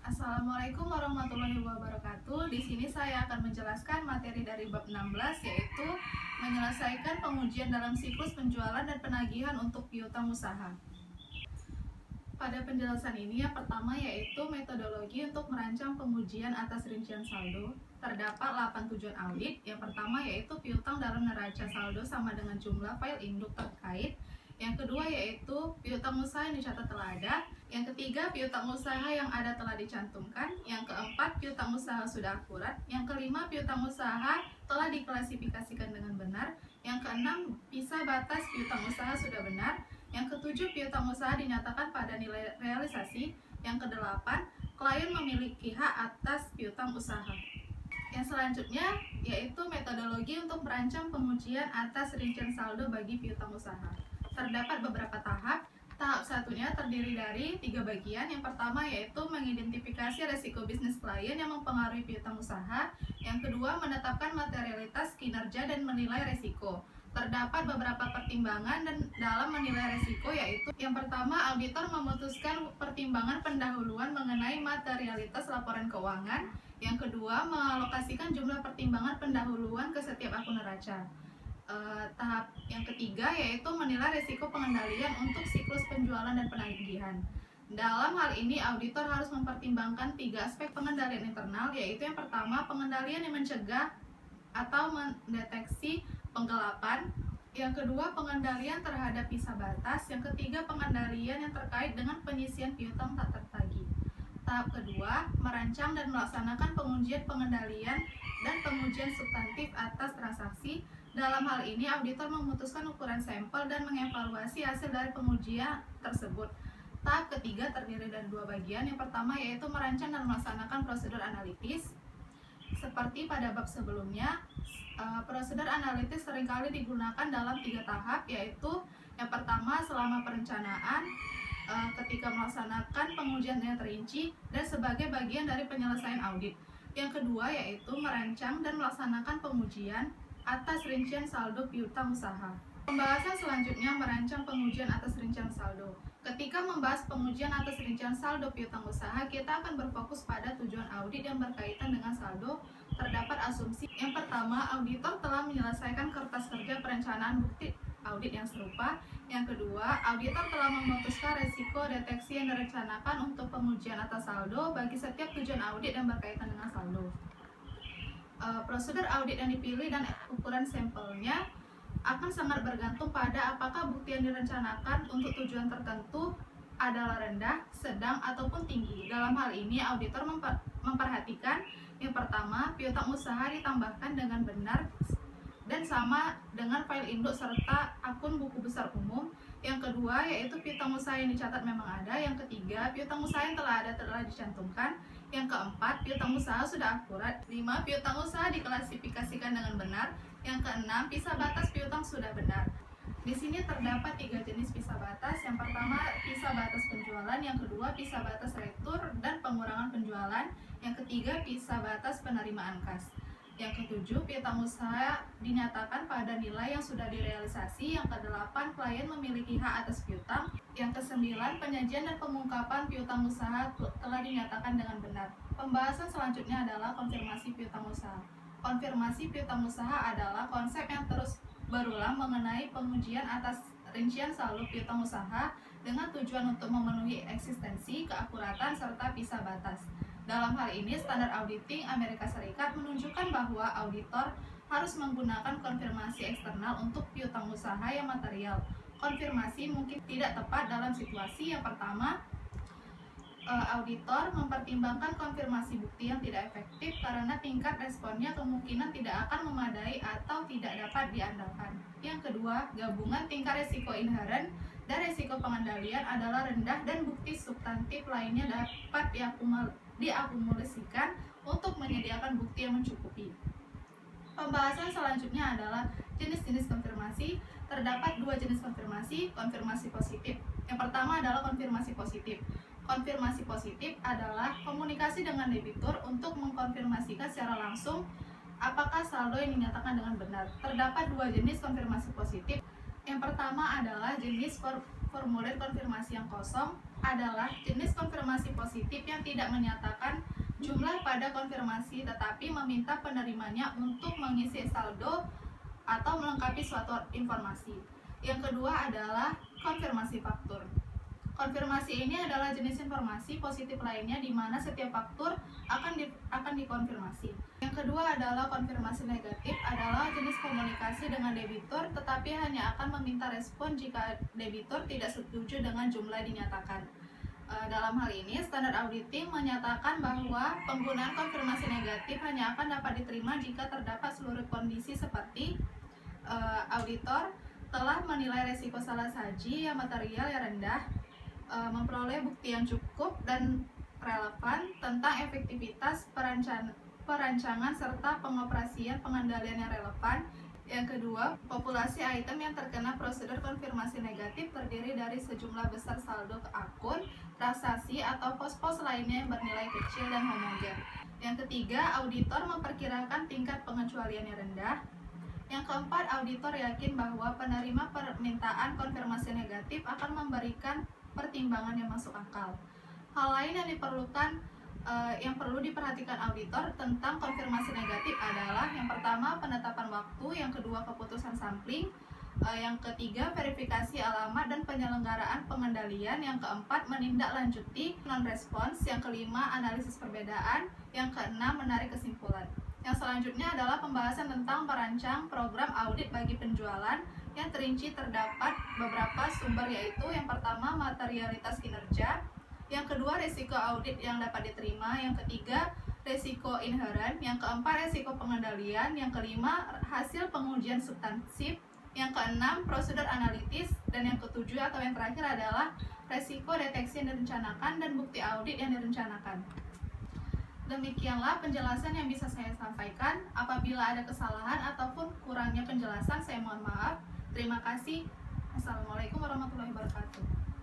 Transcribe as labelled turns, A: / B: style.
A: Assalamualaikum warahmatullahi wabarakatuh. Di sini saya akan menjelaskan materi dari bab 16, yaitu menyelesaikan pengujian dalam siklus penjualan dan penagihan untuk piutang usaha. Pada penjelasan ini, yang pertama yaitu metodologi untuk merancang pengujian atas rincian saldo. Terdapat 8 tujuan audit. Yang pertama yaitu piutang dalam neraca saldo sama dengan jumlah file induk terkait. Yang kedua yaitu piutang usaha yang dicatat telah ada. Yang ketiga, piutang usaha yang ada telah dicantumkan. Yang keempat, piutang usaha sudah akurat. Yang kelima, piutang usaha telah diklasifikasikan dengan benar. Yang keenam, visa batas piutang usaha sudah benar. Yang ketujuh, piutang usaha dinyatakan pada nilai realisasi. Yang kedelapan, klien memiliki hak atas piutang usaha. Yang selanjutnya yaitu metodologi untuk merancang pengujian atas rincian saldo bagi piutang usaha. Terdapat beberapa tahap. Tahap satunya terdiri dari 3 bagian. Yang pertama yaitu mengidentifikasi resiko bisnis klien yang mempengaruhi piutang usaha. Yang kedua, menetapkan materialitas kinerja dan menilai resiko. Terdapat beberapa pertimbangan dan dalam menilai resiko, yaitu yang pertama, auditor memutuskan pertimbangan pendahuluan mengenai materialitas laporan keuangan. Yang kedua, mengalokasikan jumlah pertimbangan pendahuluan ke setiap akun neraca. Tahap yang ketiga yaitu menilai risiko pengendalian untuk siklus penjualan dan penagihan. Dalam hal ini, auditor harus mempertimbangkan 3 aspek pengendalian internal, yaitu yang pertama, pengendalian yang mencegah atau mendeteksi penggelapan. Yang kedua, pengendalian terhadap visa batas. Yang ketiga, pengendalian yang terkait dengan penyisian piutang tak tertagih. Tahap kedua, merancang dan melaksanakan pengujian pengendalian dan pengujian substantif atas transaksi. Dalam hal ini, auditor memutuskan ukuran sampel dan mengevaluasi hasil dari pengujian tersebut. Tahap ketiga terdiri dari 2 bagian. Yang pertama yaitu merancang dan melaksanakan prosedur analitis. Seperti pada bab sebelumnya, prosedur analitis seringkali digunakan dalam 3 tahap, yaitu yang pertama selama perencanaan, ketika melaksanakan pengujian yang terinci, dan sebagai bagian dari penyelesaian audit. Yang kedua yaitu merancang dan melaksanakan pengujian atas rincian saldo piutang usaha. Pembahasan selanjutnya merancang pengujian atas rincian saldo. Ketika membahas pengujian atas rincian saldo piutang usaha, kita akan berfokus pada tujuan audit yang berkaitan dengan saldo. Terdapat asumsi. Yang pertama, auditor telah menyelesaikan kertas kerja perencanaan bukti audit yang serupa. Yang kedua, auditor telah memutuskan resiko deteksi yang direncanakan untuk pengujian atas saldo bagi setiap tujuan audit yang berkaitan dengan saldo. Prosedur audit yang dipilih dan ukuran sampelnya akan sangat bergantung pada apakah bukti yang direncanakan untuk tujuan tertentu adalah rendah, sedang, ataupun tinggi. Dalam hal ini, auditor memperhatikan yang pertama, piutang usaha ditambahkan dengan benar dan sama dengan file induk serta akun buku besar umum. Yang kedua yaitu piutang usaha yang dicatat memang ada. Yang ketiga, piutang usaha yang telah ada telah dicantumkan. Yang keempat, piutang usaha sudah akurat. 5. Piutang usaha diklasifikasikan dengan benar. Yang keenam, visa batas piutang sudah benar. Di sini terdapat 3 jenis visa batas. Yang pertama, visa batas penjualan. Yang kedua, visa batas retur dan pengurangan penjualan. Yang ketiga, visa batas penerimaan kas. Yang ketujuh, piutang usaha dinyatakan pada nilai yang sudah direalisasi. Yang kedelapan, klien memiliki hak atas piutang. Yang kesembilan, penyajian dan pengungkapan piutang usaha telah dinyatakan dengan benar. Pembahasan selanjutnya adalah konfirmasi piutang usaha. Konfirmasi piutang usaha adalah konsep yang terus berulang mengenai pengujian atas rincian saldo piutang usaha dengan tujuan untuk memenuhi eksistensi, keakuratan, serta visa batas. Dalam hal ini, standar auditing Amerika Serikat menunjukkan bahwa auditor harus menggunakan konfirmasi eksternal untuk piutang usaha yang material. Konfirmasi mungkin tidak tepat dalam situasi yang pertama, auditor mempertimbangkan konfirmasi bukti yang tidak efektif karena tingkat responnya kemungkinan tidak akan memadai atau tidak dapat diandalkan. Yang kedua, gabungan tingkat resiko inheren dan resiko pengendalian adalah rendah dan bukti substantif lainnya dapat diakumulasikan untuk menyediakan bukti yang mencukupi. Pembahasan selanjutnya adalah jenis-jenis konfirmasi. Terdapat 2 jenis konfirmasi, konfirmasi positif. Yang pertama adalah konfirmasi positif. Konfirmasi positif adalah komunikasi dengan debitur untuk mengkonfirmasikan secara langsung apakah saldo yang dinyatakan dengan benar. Terdapat 2 jenis konfirmasi positif. Yang pertama adalah jenis formulir konfirmasi yang kosong adalah jenis konfirmasi positif yang tidak menyatakan jumlah pada konfirmasi tetapi meminta penerimanya untuk mengisi saldo atau melengkapi suatu informasi. Yang kedua adalah konfirmasi faktur. Konfirmasi ini adalah jenis informasi positif lainnya di mana setiap faktur akan dikonfirmasi. Yang kedua adalah konfirmasi negatif, adalah jenis komunikasi dengan debitur tetapi hanya akan meminta respon jika debitur tidak setuju dengan jumlah dinyatakan. Dalam hal ini, standar auditing menyatakan bahwa penggunaan konfirmasi negatif hanya akan dapat diterima jika terdapat seluruh kondisi seperti auditor telah menilai resiko salah saji yang material yang rendah, memperoleh bukti yang cukup dan relevan tentang efektivitas perancangan serta pengoperasian pengendalian yang relevan. Yang kedua, populasi item yang terkena prosedur konfirmasi negatif terdiri dari sejumlah besar saldo ke akun, transaksi, atau pos-pos lainnya yang bernilai kecil dan homogen. Yang ketiga, auditor memperkirakan tingkat pengecualian yang rendah. Yang keempat, auditor yakin bahwa penerima permintaan konfirmasi negatif akan memberikan pertimbangan yang masuk akal. Hal lain yang perlu diperhatikan auditor tentang konfirmasi negatif adalah yang pertama penetapan waktu, yang kedua keputusan sampling, yang ketiga verifikasi alamat dan penyelenggaraan pengendalian, yang keempat menindaklanjuti non-response, yang kelima analisis perbedaan, yang keenam menarik kesimpulan. Yang selanjutnya adalah pembahasan tentang merancang program audit bagi penjualan yang terinci terdapat beberapa sumber, yaitu yang pertama materialitas kinerja, yang kedua risiko audit yang dapat diterima, yang ketiga risiko inheren, yang keempat risiko pengendalian, yang kelima hasil pengujian substansif, yang keenam prosedur analitis, dan yang ketujuh atau yang terakhir adalah risiko deteksi yang direncanakan dan bukti audit yang direncanakan. Demikianlah penjelasan yang bisa saya sampaikan. Apabila ada kesalahan ataupun kurangnya penjelasan, saya mohon maaf. Terima kasih. Assalamualaikum warahmatullahi wabarakatuh.